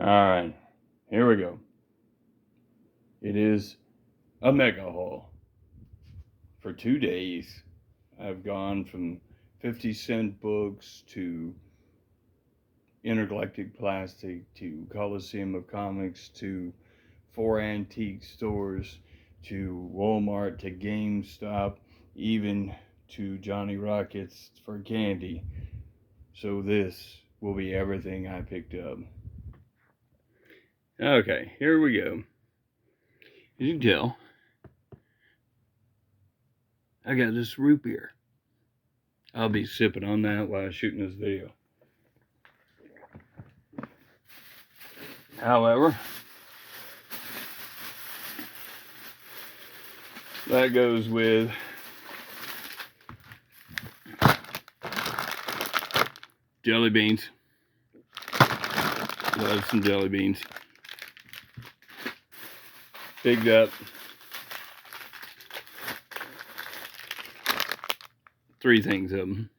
All right, here we go. It is a mega haul. For 2 days, I've gone from 50-cent books to Intergalactic Plastic to Coliseum of Comics to 4 antique stores to Walmart to GameStop, even to Johnny Rockets for candy. So this will be everything I picked up. Okay, here we go. As you can tell, I got this root beer. I'll be sipping on that while shooting this video. However, that goes with jelly beans. Love some jelly beans. Picked up 3 things of them.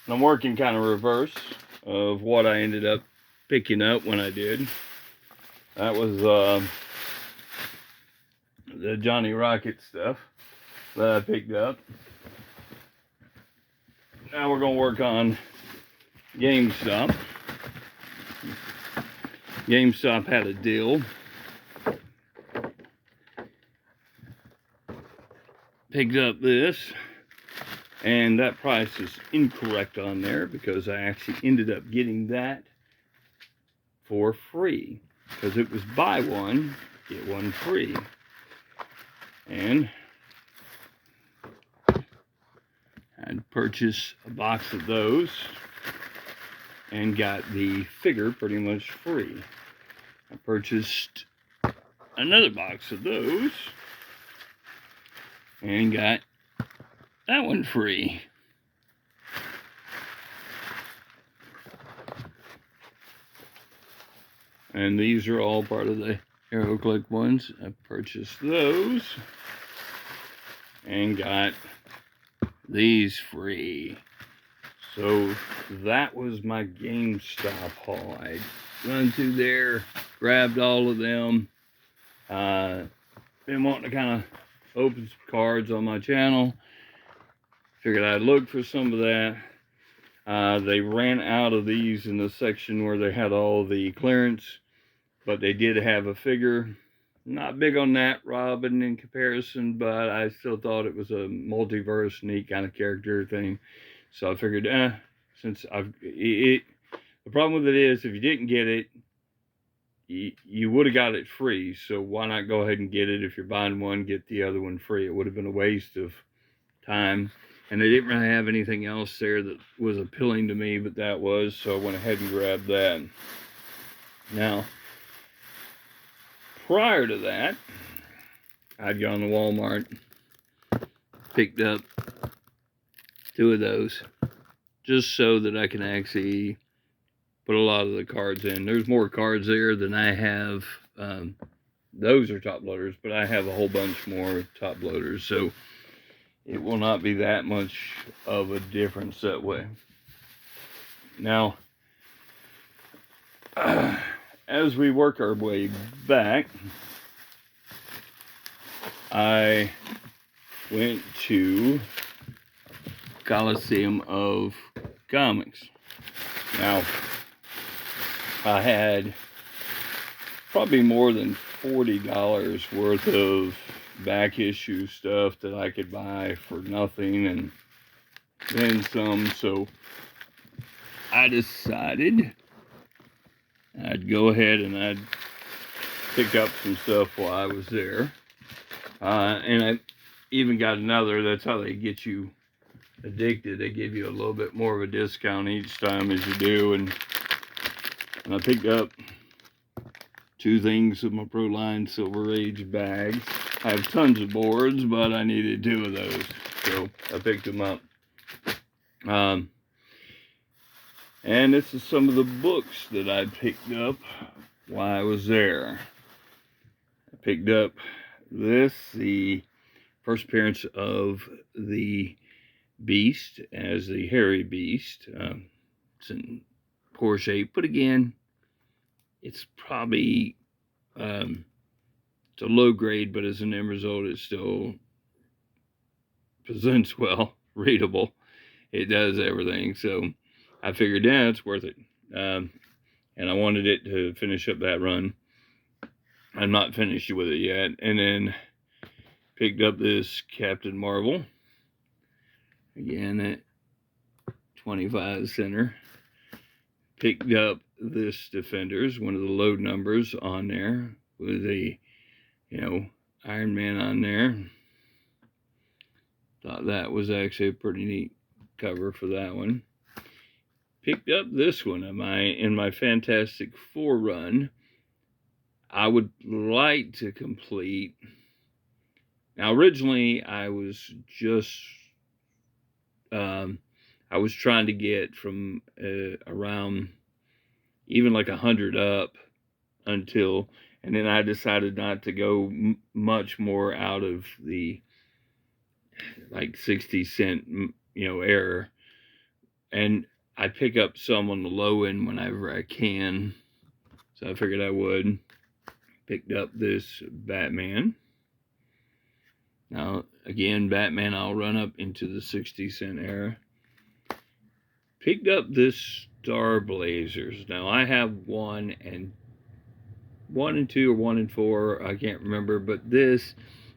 And I'm working kind of reverse of what I ended up picking up when I did. That was the Johnny Rocket stuff that I picked up. Now we're going to work on GameStop. GameStop had a deal. Picked up this, and that price is incorrect on there because I actually ended up getting that for free because it was buy one, get one free. And I'd purchased a box of those and got the figure pretty much free. I purchased another box of those and got that one free. And these are all part of the HeroClix ones. I purchased those and got these free. So that was my GameStop haul. I run through there, grabbed all of them. Been wanting to kind of open some cards on my channel. Figured I'd look for some of that. They ran out of these in the section where they had all the clearance, but they did have a figure. Not big on that Robin in comparison, but I still thought it was a multiverse, neat kind of character thing. So I figured, since the problem with it is, if you didn't get it, you would have got it free. So why not go ahead and get it? If you're buying one, get the other one free. It would have been a waste of time. And they didn't really have anything else there that was appealing to me, but that was, so I went ahead and grabbed that. Now, prior to that, I'd gone to Walmart, picked up 2 of those, just so that I can actually put a lot of the cards in. There's more cards there than I have. Those are top loaders, but I have a whole bunch more top loaders, so it will not be that much of a difference that way. Now, as we work our way back, I went to Coliseum of Comics. Now, I had probably more than $40 worth of back issue stuff that I could buy for nothing and then some. So I decided I'd go ahead and I'd pick up some stuff while I was there. And I even got another. That's how they get you addicted. They give you a little bit more of a discount each time as you do. And I picked up 2 things of my Proline Silver Age bags. I have tons of boards, but I needed 2 of those, so I picked them up. And this is some of the books that I picked up while I was there. I picked up this, the first appearance of the Beast as the Hairy Beast. It's in poor shape. But again, it's probably it's a low grade, but as an end result, it still presents well, readable. It does everything. So I figured, yeah, it's worth it. And I wanted it to finish up that run. I'm not finished with it yet. And then picked up this Captain Marvel. Again, at 25 center. Picked up this Defenders, one of the load numbers on there, with a, Iron Man on there. Thought that was actually a pretty neat cover for that one. Picked up this one in my Fantastic Four run. I would like to complete. Now, originally, I was just, I was trying to get from around even like 100 up until, and then I decided not to go much more out of the like 60 cent, error. And I pick up some on the low end whenever I can. So I figured I would. Picked up this Batman. Now, again, Batman, I'll run up into the 60 cent era. Picked up this Star Blazers. Now, I have 1 and 2 or 1 and 4. I can't remember. But this,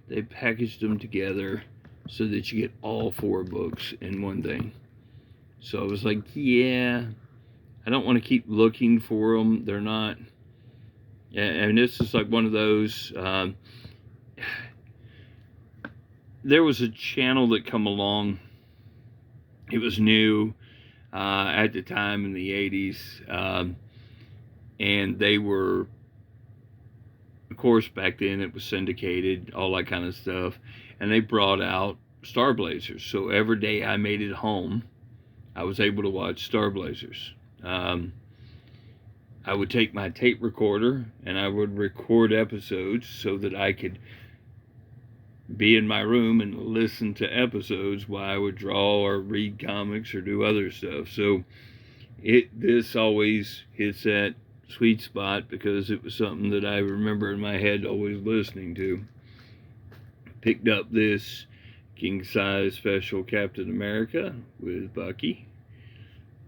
they packaged them together so that you get all 4 books in one thing. So I was like, yeah, I don't want to keep looking for them. They're not. And this is like one of those. There was a channel that come along. It was new at the time in the 80s. And they were, of course, back then it was syndicated, all that kind of stuff. And they brought out Star Blazers. So every day I made it home, I was able to watch Star Blazers. I would take my tape recorder and I would record episodes so that I could be in my room and listen to episodes while I would draw or read comics or do other stuff. So this always hits that sweet spot because it was something that I remember in my head always listening to. Picked up this king size special Captain America with Bucky.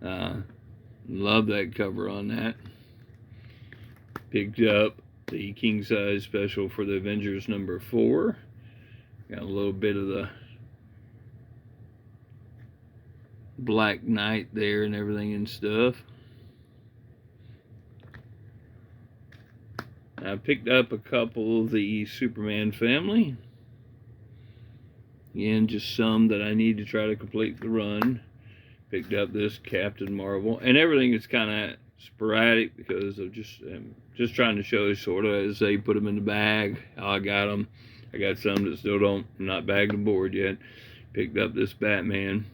Love that cover on that. Picked up the king size special for the Avengers number 4. Got a little bit of the Black Knight there and everything and stuff. I picked up a couple of the Superman family. Again, just some that I need to try to complete the run. Picked up this Captain Marvel, and everything is kind of sporadic because of just trying to show sort of as they put them in the bag how I got them. I got some that still I'm not bagged and board yet. Picked up this Batman.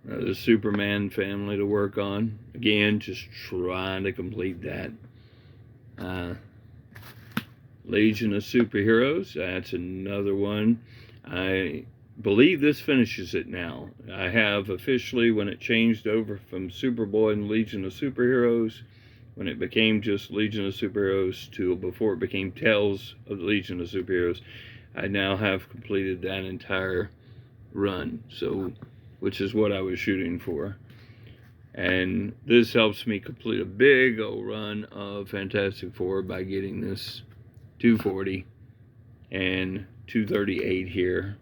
The Superman family to work on. Again, just trying to complete that. Legion of Superheroes. That's another one. I believe this finishes it now. I have officially, when it changed over from Superboy and Legion of Superheroes, when it became just Legion of Superheroes to before it became Tales of the Legion of Superheroes, I now have completed that entire run. So, which is what I was shooting for. And this helps me complete a big old run of Fantastic Four by getting this 240 and 238 here.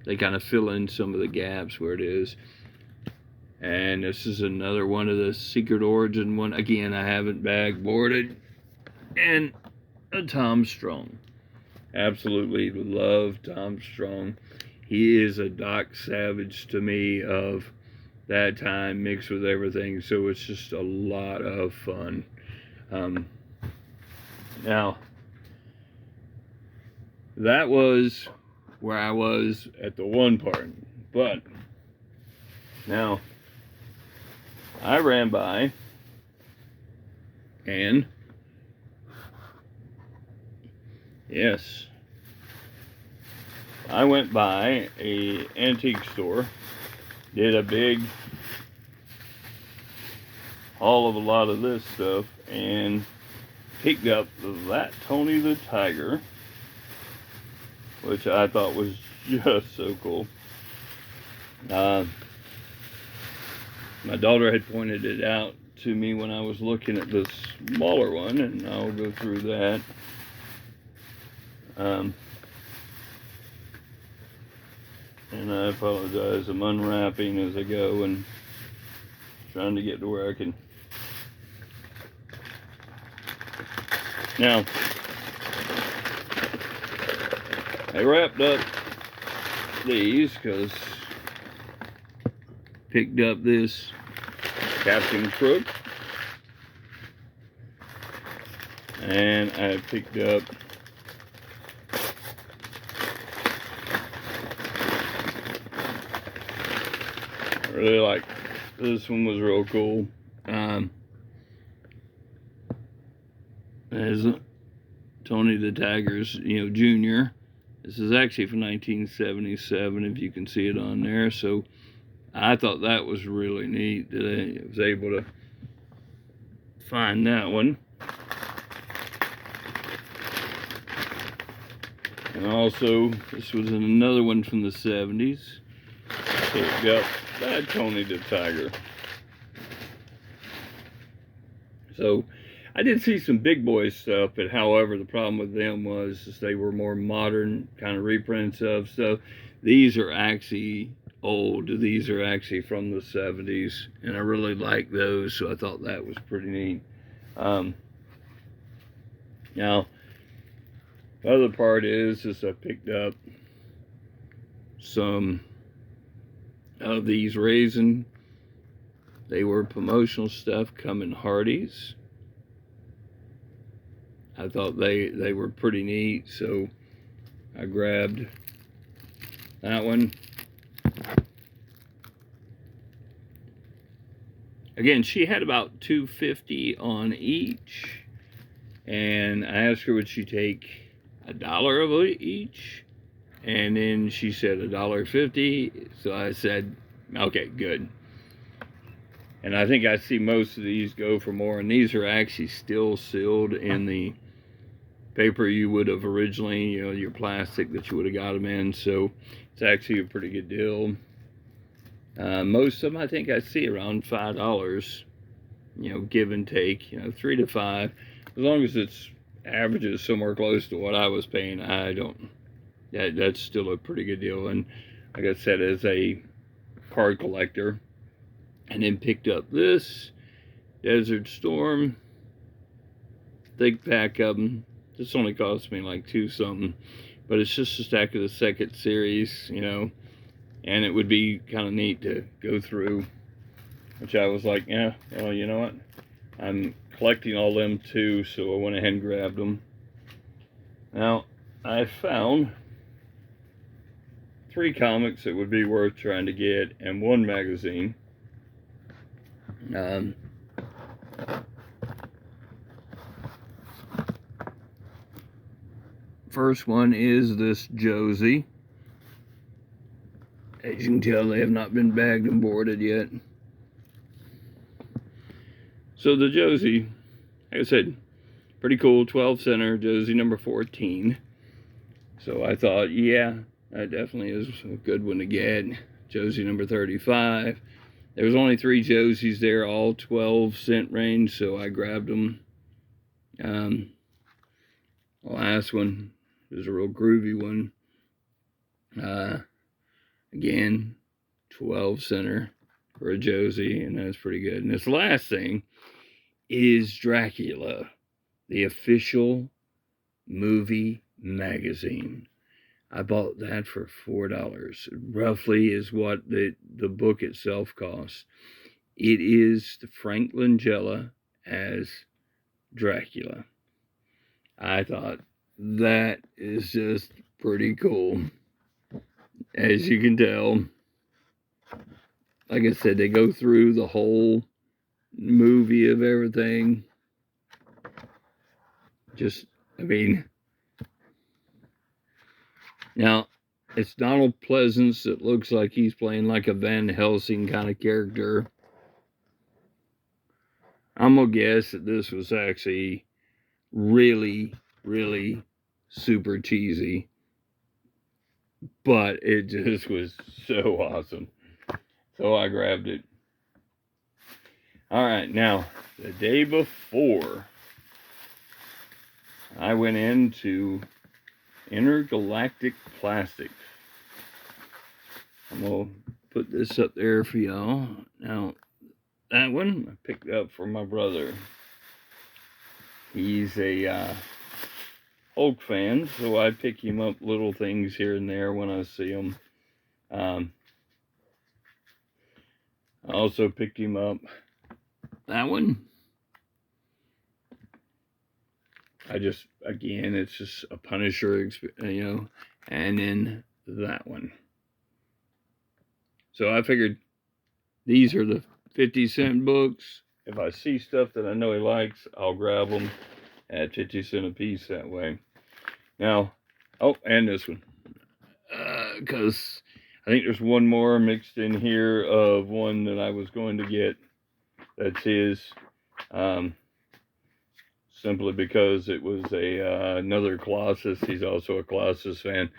They kind of fill in some of the gaps where it is. And this is another one of the Secret Origin one. Again, I haven't bag boarded. And a Tom Strong. Absolutely love Tom Strong. He is a Doc Savage to me of that time mixed with everything. So it's just a lot of fun. Now, that was where I was at the one part. But now, I ran by and yes, I went by a antique store did a big haul of a lot of this stuff and picked up that Tony the Tiger, which I thought was just so cool. My daughter had pointed it out to me when I was looking at the smaller one, and I'll go through that. And I apologize, I'm unwrapping as I go and trying to get to where I can. Now, I wrapped up these because picked up this Captain Crook, and I picked up I really like this one, was real cool. As Tony the Tiger's, Junior. This is actually from 1977, if you can see it on there. So I thought that was really neat that I was able to find that one. And also, this was another one from the 70s. Picked up that Tony the Tiger. So I did see some big boy stuff, but however, the problem with them was they were more modern kind of reprints of stuff. These are actually old. These are actually from the 70s, and I really like those, so I thought that was pretty neat. Now, the other part is I picked up some of these raisin. They were promotional stuff, come in Hardee's. I thought they were pretty neat, so I grabbed that one. Again, she had about $2.50 on each, and I asked her would she take $1 of each, and then she said $1.50. So I said, okay, good. And I think I see most of these go for more, and these are actually still sealed in the paper you would have originally, your plastic that you would have got them in. So it's actually a pretty good deal. Most of them, I think I see around $5, give and take, 3 to 5. As long as it's averages somewhere close to what I was paying, that's still a pretty good deal. And like I said, as a card collector, and then picked up this Desert Storm, thick pack of them. This only cost me like $2 something, but it's just a stack of the second series, and it would be kind of neat to go through, which I was like, yeah, well, you know what? I'm collecting all them too, so I went ahead and grabbed them. Now, I found 3 comics that would be worth trying to get, and 1 magazine. First one is this Josie. As you can tell, they have not been bagged and boarded yet. So the Josie, like I said, pretty cool, 12 center, Josie number 14. So I thought, yeah, that definitely is a good one to get. Josie number 35. There was only 3 Josies there, all 12-cent range, so I grabbed them. The last one is a real groovy one. Again, 12 center for a Josie, and that's pretty good. And this last thing is Dracula, the official movie magazine. I bought that for $4. Roughly is what the book itself costs. It is the Frank Langella as Dracula. I thought that is just pretty cool. As you can tell, like I said, they go through the whole movie of everything. Now, It's Donald Pleasance. It looks like he's playing like a Van Helsing kind of character. I'm going to guess that this was actually really, really super cheesy. But it just was so awesome. So I grabbed it. All right, now, the day before, I went into Intergalactic Plastics. I'm going to put this up there for y'all. Now, that one I picked up for my brother. He's a Hulk fan, so I pick him up little things here and there when I see them. I also picked him up that one. Again, it's just a Punisher, you know, and then that one. So I figured these are the 50-cent books. If I see stuff that I know he likes, I'll grab them at 50 cents a piece that way. Now, oh, and this one. Because I think there's one more mixed in here of one that I was going to get. That's his. Simply because it was another Colossus. He's also a Colossus fan.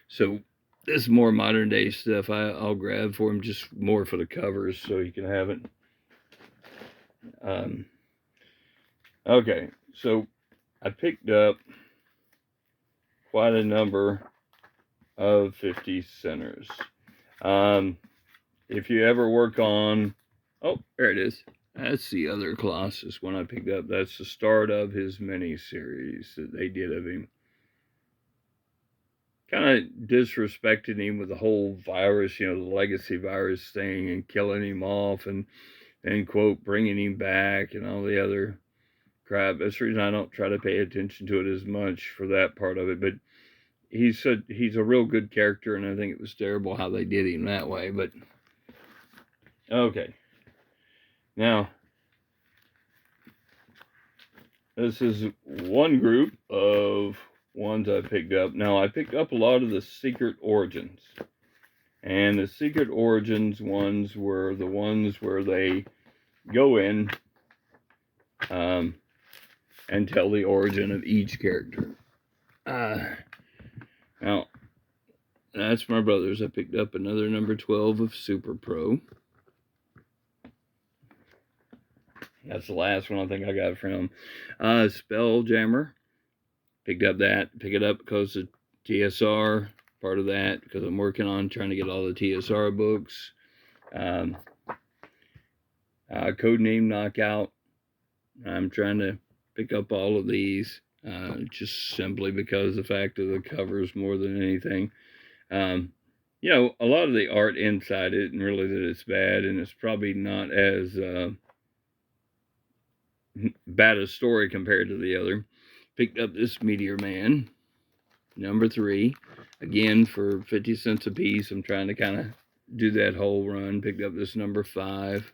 So this is more modern day stuff I'll grab for him, just more for the covers so he can have it. Okay, so I picked up quite a number of 50 centers. If you ever work on, oh, there it is. That's the other Colossus one I picked up. That's the start of his mini-series that they did of him. Kind of disrespected him with the whole virus, you know, the legacy virus thing, and killing him off, and then, quote, bringing him back and all the other crap. That's the reason I don't try to pay attention to it as much for that part of it. But he's a real good character, and I think it was terrible how they did him that way. But, okay. Now, this is one group of ones I picked up. Now, I picked up a lot of the Secret Origins. And the Secret Origins ones were the ones where they go in and tell the origin of each character. Now, that's my brother's. I picked up another number 12 of Super Pro. That's the last one I think I got from Spelljammer. Picked up that. Pick it up because of TSR. Part of that because I'm working on trying to get all the TSR books. Codename Knockout. I'm trying to pick up all of these just simply because the fact of the covers more than anything. You know, a lot of the art inside it, and really that it's bad, and it's probably not as bad a story compared to the other. Picked up this Meteor Man, number 3, again for 50 cents a piece. I'm trying to kind of do that whole run. Picked up this number 5.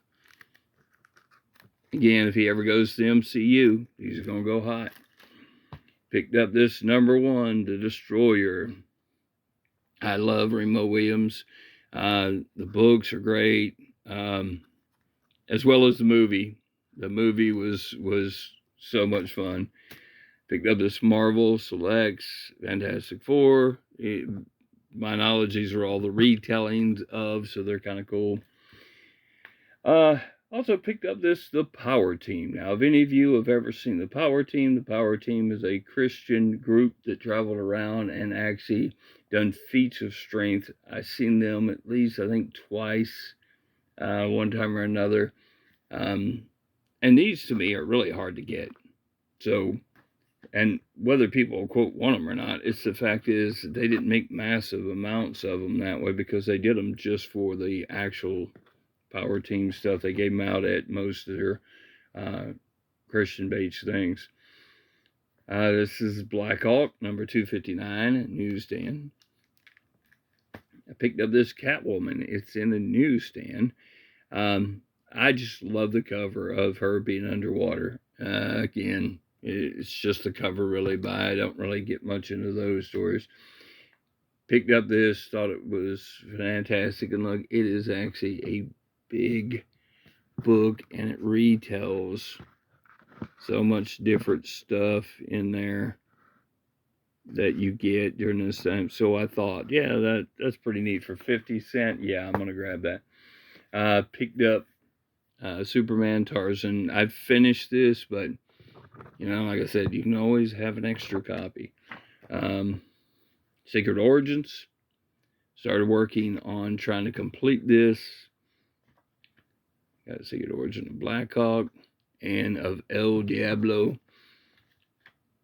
Again, if he ever goes to the MCU, he's going to go hot. Picked up this number 1, The Destroyer. I love Remo Williams. The books are great, as well as the movie. The movie was so much fun. Picked up this Marvel Selects, Fantastic Four. My knowledge, these are all the retellings of, so they're kind of cool. Also picked up The Power Team. Now, if any of you have ever seen The Power Team is a Christian group that traveled around and actually done feats of strength. I've seen them at least, I think, twice, one time or another. And these, to me, are really hard to get. So, and whether people, quote, want them or not, it's the fact is they didn't make massive amounts of them that way because they did them just for the actual Power Team stuff. They gave them out at most of their Christian-based things. This is Black Hawk, number 259 at newsstand. I picked up this Catwoman. It's in a newsstand. I just love the cover of her being underwater. Again, it's just the cover really by. I don't really get much into those stories. Picked up this, thought it was fantastic, and look, it is actually a big book, and it retells so much different stuff in there that you get during this time. So I thought, yeah, that's pretty neat for 50 cents. Yeah, I'm gonna grab that. Picked up Superman Tarzan. I've finished this, but you know, like I said, you can always have an extra copy. Secret Origins. Started working on trying to complete this. Got a Secret Origin of Blackhawk and of El Diablo.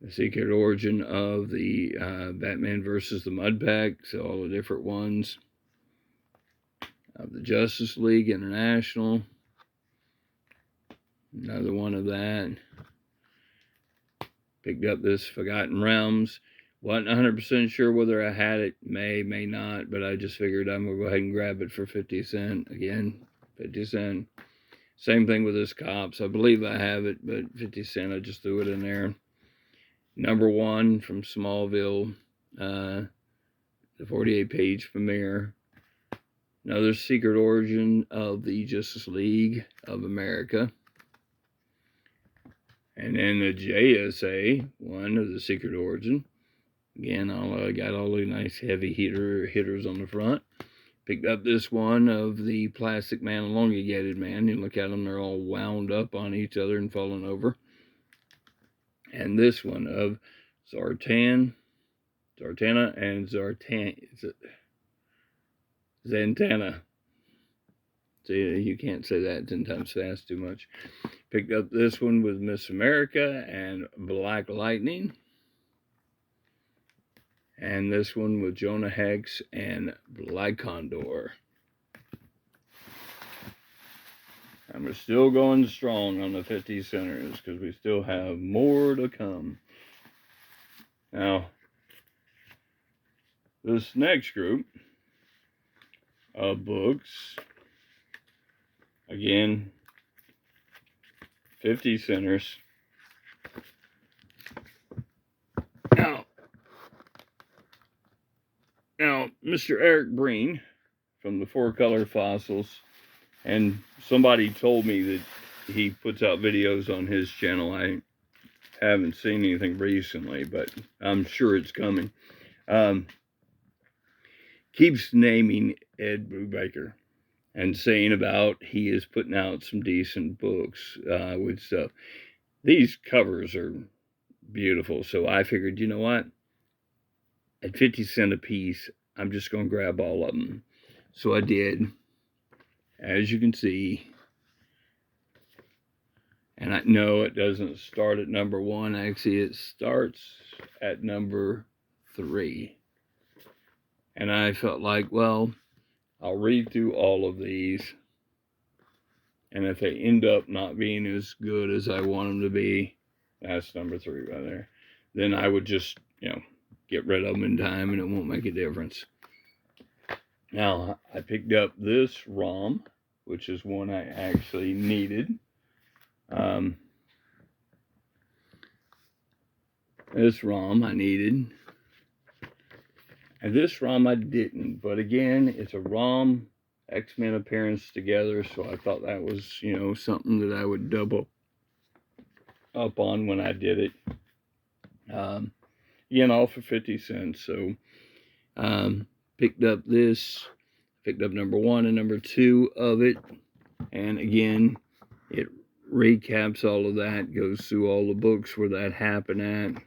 The Secret Origin of the Batman versus the Mud Pack. So all the different ones. Of the Justice League International. Another one of that. Picked up this Forgotten Realms. Wasn't 100% sure whether I had it. May not. But I just figured I'm going to go ahead and grab it for 50 cents. Again, 50 cents. Same thing with this Cops. I believe I have it, but 50 cents, I just threw it in there. Number 1 from Smallville. The 48-page premiere. Another Secret Origin of the Justice League of America. And then the JSA one of the Secret Origin. Again, I got all the nice heavy hitters on the front. Picked up this one of the Plastic Man, Elongated Man. You look at them, they're all wound up on each other and falling over. And this one of Zatanna and Zatanna. See, you can't say that 10 times fast too much. Picked up this one with Miss America and Black Lightning. And this one with Jonah Hex and Black Condor. And we're still going strong on the 50 centers because we still have more to come. Now, this next group of books, again, 50 centers. Now, Mr. Eric Breen from the 4-Color Fossils, and somebody told me that he puts out videos on his channel. I haven't seen anything recently, but I'm sure it's coming. Keeps naming Ed Brubaker and saying about he is putting out some decent books with stuff. These covers are beautiful, so I figured, you know what? At 50 cents a piece, I'm just going to grab all of them. So I did. As you can see. And I know it doesn't start at number 1. Actually, it starts at number 3. And I felt like, well, I'll read through all of these. And if they end up not being as good as I want them to be, that's number 3 right there. Then I would just, get rid of them in time and it won't make a difference. Now, I picked up this ROM, which is one I actually needed. This ROM I needed. And this ROM I didn't. But again, it's a ROM X-Men appearance together. So I thought that was, something that I would double up on when I did it. Again, all for 50 cents. So, picked up this. Picked up number 1 and number 2 of it. And again, it recaps all of that. Goes through all the books where that happened at.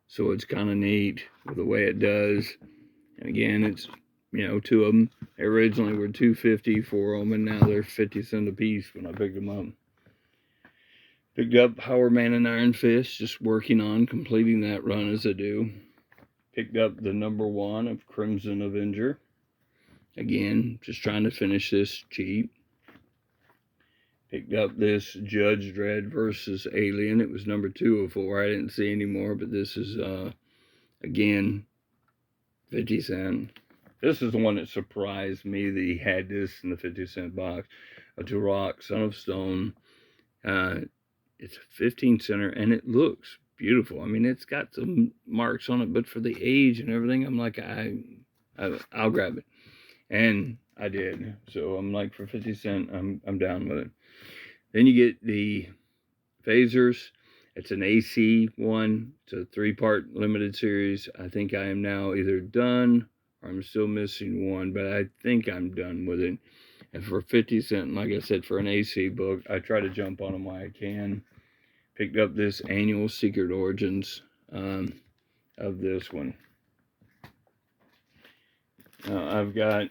So it's kind of neat with the way it does. And again, it's, 2 of them. They originally were $2.50 for them, and now they're 50 cents a piece when I picked them up. Picked up Power Man and Iron Fist, just working on completing that run as I do. Picked up the number 1 of Crimson Avenger. Again, just trying to finish this cheap. Picked up this Judge Dredd versus Alien. It was number 2 of 4. I didn't see any more, but this is, again, 50 cents. This is the one that surprised me that he had this in the 50 cent box. A Turok, Son of Stone. It's a 15 center, and it looks beautiful. I mean, it's got some marks on it, but for the age and everything, I'm like, I I'll grab it. And I did. So I'm like, for 50 cents, I'm down with it. Then you get the Phasers. It's an AC one. It's a 3-part limited series. I think I am now either done or I'm still missing one, but I think I'm done with it. And for 50 cents, like I said, for an AC book, I try to jump on them while I can. Picked up this Annual Secret Origins of this one. I've got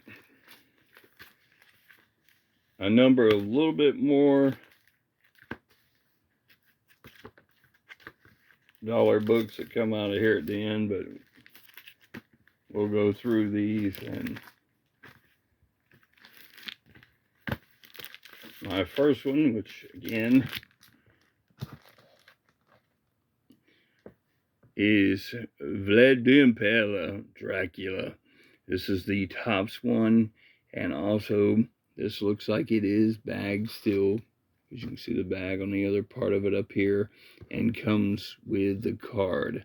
a number of a little bit more dollar books that come out of here at the end, but we'll go through these. And my first one, which again is Vlad the Impaler Dracula. This is the Topps one, and also this looks like it is bagged still, as you can see the bag on the other part of it up here, and comes with the card.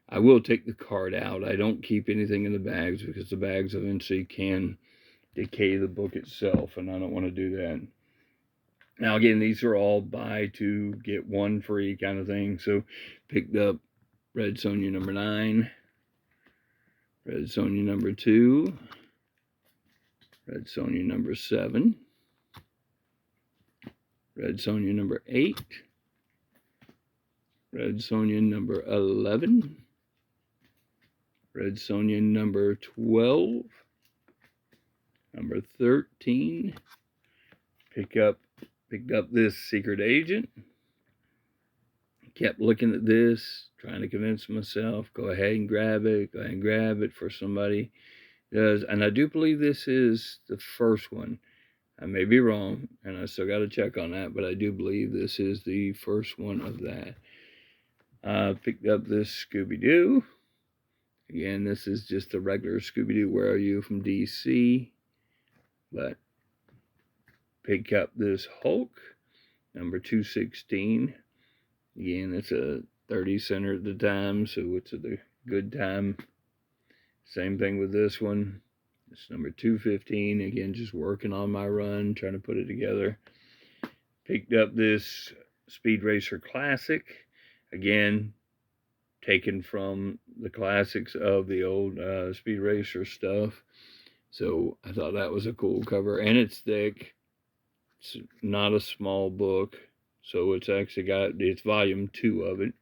I will take the card out. I don't keep anything in the bags because the bags eventually can decay the book itself, and I don't want to do that. Now again, these are all buy 2 get 1 free kind of thing. So picked up Red Sonja number 9, Red Sonja number 2, Red Sonja number 7, Red Sonja number 8, Red Sonja number 11, Red Sonja number 12, number 13. Picked up this Secret Agent. Kept looking at this, trying to convince myself, go ahead and grab it for somebody. And I do believe this is the first one. I may be wrong, and I still got to check on that, but I do believe this is the first one of that. Picked up this Scooby-Doo. Again, this is just a regular Scooby-Doo, Where Are You from DC. But pick up this Hulk, number 216. Again, it's a 30 center at the time, so it's a good time. Same thing with this one. It's number 215. Again, just working on my run, trying to put it together. Picked up this Speed Racer Classic. Again, taken from the classics of the old Speed Racer stuff. So I thought that was a cool cover. And it's thick. It's not a small book. So it's actually it's volume 2 of it.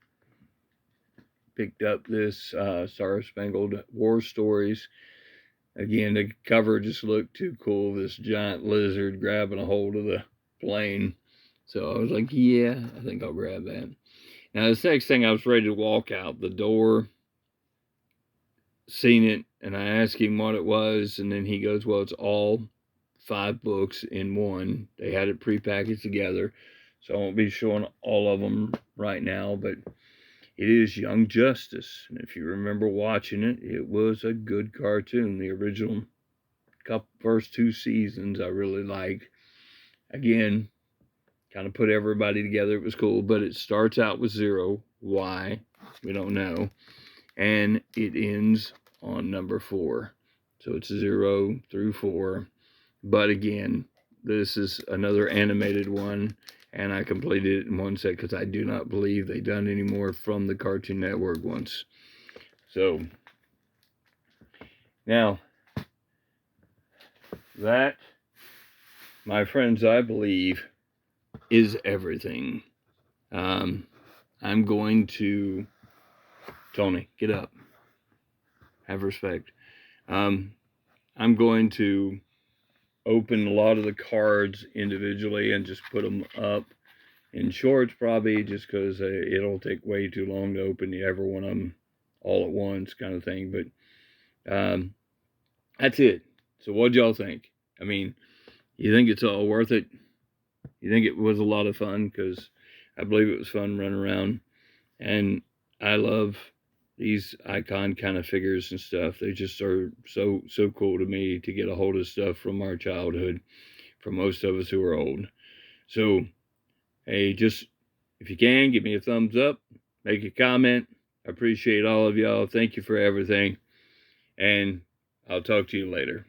Picked up this Star Spangled War Stories. Again, the cover just looked too cool. This giant lizard grabbing a hold of the plane. So I was like, yeah, I think I'll grab that. Now, this next thing, I was ready to walk out the door, seen it, and I asked him what it was, and then he goes, well, it's all 5 books in one. They had it prepackaged together, so I won't be showing all of them right now, but it is Young Justice. And if you remember watching it, it was a good cartoon. The original first 2 seasons I really liked. Again, kind of put everybody together. It was cool, but it starts out with 0. Why? We don't know. And it ends on number 4. So it's 0 through 4. But again, this is another animated one, and I completed it in one set because I do not believe they've done any more from the Cartoon Network ones. So, now, that, my friends, I believe, is everything. I'm going to, Tony, get up. Have respect. I'm going to open a lot of the cards individually and just put them up in shorts, probably, just because it'll take way too long to open every one of them all at once, kind of thing. But that's it. So what y'all think? I mean, you think it's all worth it? You think it was a lot of fun? Because I believe it was fun running around. And I love these icon kind of figures and stuff. They just are so cool to me to get a hold of stuff from our childhood, for most of us who are old. So, hey, just, if you can, give me a thumbs up, make a comment. I appreciate all of y'all. Thank you for everything. And I'll talk to you later.